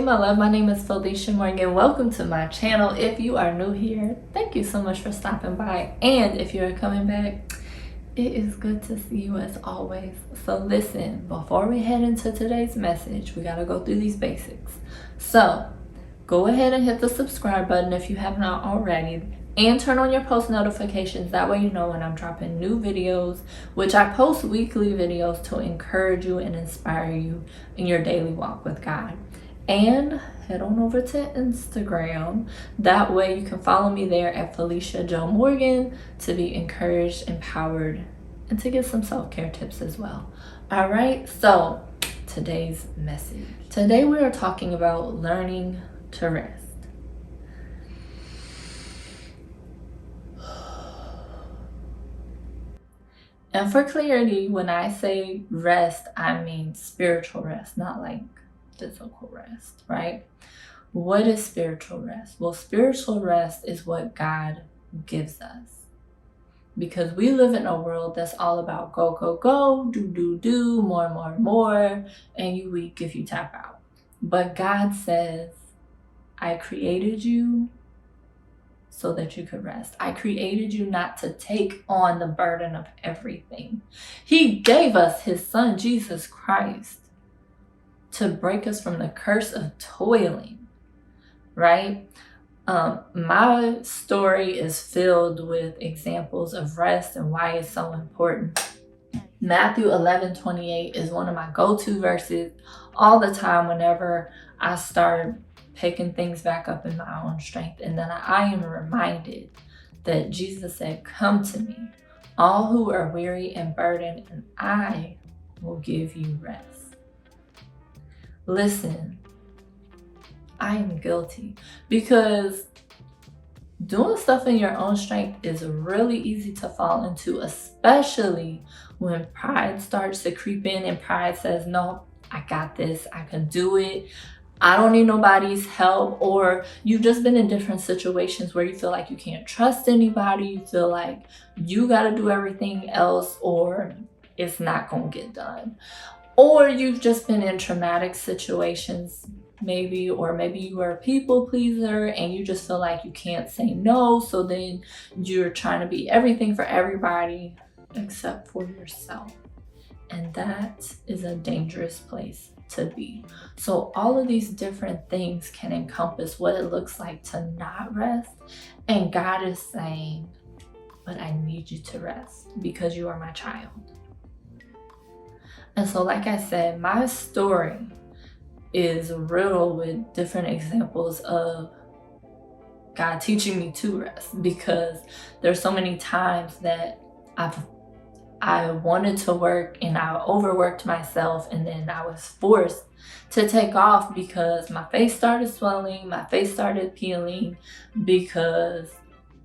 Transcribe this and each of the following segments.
my love. My name is Felicia Morgan. Welcome to my channel. If you are new here, thank you so much for stopping by. And if you're coming back, it is good to see you as always. So listen, before we head into today's message, we got to go through these basics. So go ahead and hit the subscribe button if you have not already. And turn on your post notifications. That way you know when I'm dropping new videos, which I post weekly videos to encourage you and inspire you in your daily walk with God. And head on over to Instagram. That way you can follow me there at Felicia Jo Morgan to be encouraged, empowered, and to get some self-care tips as well. All right, so today's message. Today we are talking about learning to rest. And for clarity, when I say rest, I mean spiritual rest, not like physical rest, right? What is spiritual rest? Well, spiritual rest is what God gives us. Because we live in a world that's all about go, go, go, do, more, and you weak if you tap out. But God says, I created you so that you could rest. I created you not to take on the burden of everything. He gave us his son, Jesus Christ, to break us from the curse of toiling, right? My story is filled with examples of rest and why it's so important. Matthew 11:28 is one of my go-to verses all the time whenever I start picking things back up in my own strength. And then I am reminded that Jesus said, come to me, all who are weary and burdened, and I will give you rest. Listen, I am guilty because doing stuff in your own strength is really easy to fall into, especially when pride starts to creep in and pride says, no, I got this, I can do it. I don't need nobody's help. Or you've just been in different situations where you feel like you can't trust anybody. You feel like you got to do everything else or it's not going to get done. Or you've just been in traumatic situations maybe, or maybe you are a people pleaser and you just feel like you can't say no. So then you're trying to be everything for everybody except for yourself. And that is a dangerous place to be. So all of these different things can encompass what it looks like to not rest. And God is saying, but I need you to rest because you are my child. And so like I said, my story is riddled with different examples of God teaching me to rest, because there's so many times that I wanted to work and I overworked myself, and then I was forced to take off because my face started swelling, my face started peeling, because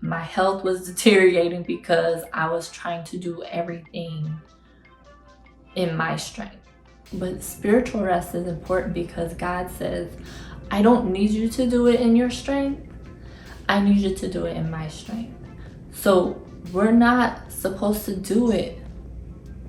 my health was deteriorating because I was trying to do everything in my strength. But spiritual rest is important because God says, I don't need you to do it in your strength. I need you to do it in my strength. So we're not supposed to do it.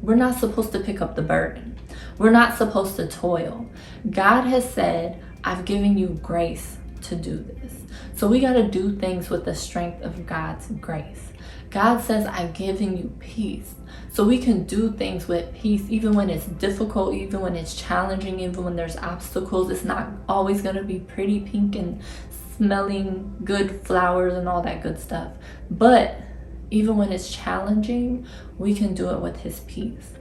We're not supposed to pick up the burden. We're not supposed to toil. God has said, I've given you grace to do this. So we got to do things with the strength of God's grace. God says, I've given you peace. So we can do things with peace, even when it's difficult, even when it's challenging, even when there's obstacles. It's not always going to be pretty pink and smelling good flowers and all that good stuff. But even when it's challenging, we can do it with his peace.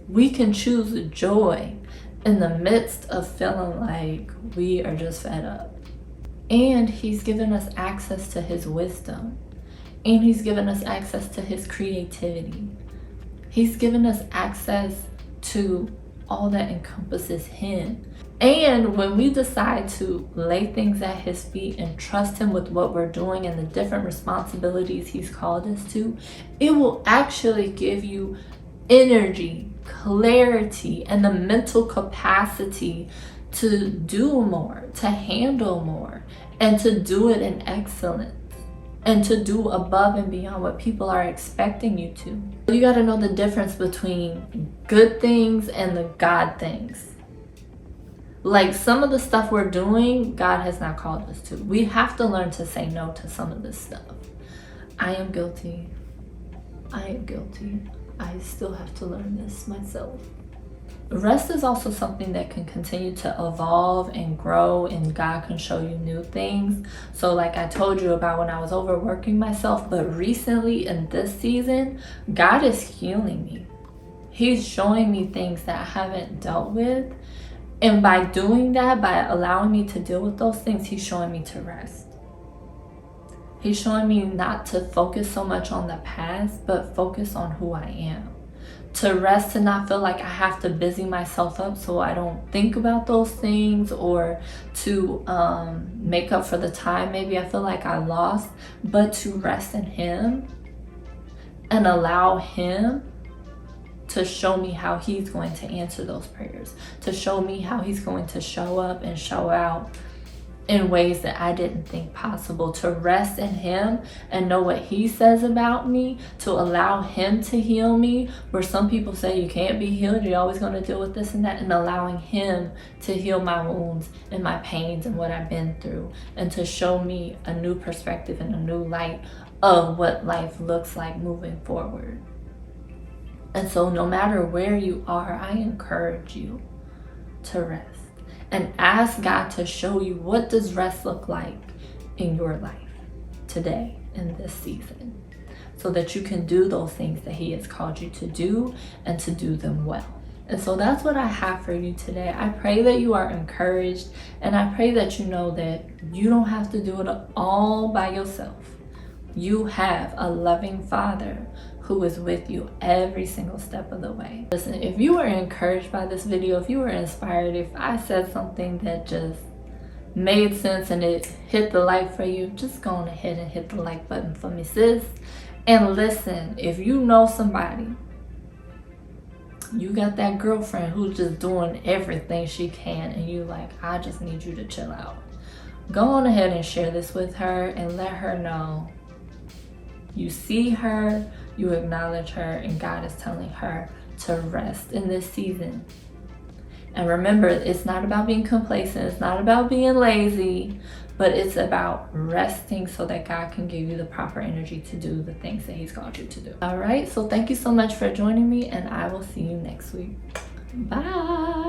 We can choose joy in the midst of feeling like we are just fed up. And he's given us access to his wisdom. And he's given us access to his creativity. He's given us access to all that encompasses him. And when we decide to lay things at his feet and trust him with what we're doing and the different responsibilities he's called us to, it will actually give you energy, clarity, and the mental capacity to do more, to handle more, and to do it in excellence, and to do above and beyond what people are expecting you to. You got to know the difference between good things and the God things. Like some of the stuff we're doing, God has not called us to. We have to learn to say no to some of this stuff. I am guilty. I am guilty. I still have to learn this myself. Rest is also something that can continue to evolve and grow, and God can show you new things. So like I told you about when I was overworking myself, but recently in this season, God is healing me. He's showing me things that I haven't dealt with. And by doing that, by allowing me to deal with those things, he's showing me to rest. He's showing me not to focus so much on the past, but focus on who I am. To rest, to not feel like I have to busy myself up so I don't think about those things, or to make up for the time maybe I feel like I lost, but to rest in him and allow him to show me how he's going to answer those prayers, to show me how he's going to show up and show out in ways that I didn't think possible. To rest in him and know what he says about me, to allow him to heal me, where some people say you can't be healed, you're always going to deal with this and that, and allowing him to heal my wounds and my pains and what I've been through, and to show me a new perspective and a new light of what life looks like moving forward. And so no matter where you are, I encourage you to rest and ask God to show you, what does rest look like in your life today, in this season, so that you can do those things that he has called you to do, and to do them well. And so that's what I have for you today. I pray that you are encouraged, and I pray that you know that you don't have to do it all by yourself. You have a loving Father who is with you every single step of the way. Listen, if you were encouraged by this video, if you were inspired, if I said something that just made sense and it hit the like for you, just go on ahead and hit the like button for me, sis. And listen, if you know somebody, you got that girlfriend who's just doing everything she can, and you like, I just need you to chill out, go on ahead and share this with her and let her know you see her, you acknowledge her, and God is telling her to rest in this season. And remember, it's not about being complacent, it's not about being lazy, but it's about resting so that God can give you the proper energy to do the things that he's called you to do. All right, so thank you so much for joining me, and I will see you next week. Bye.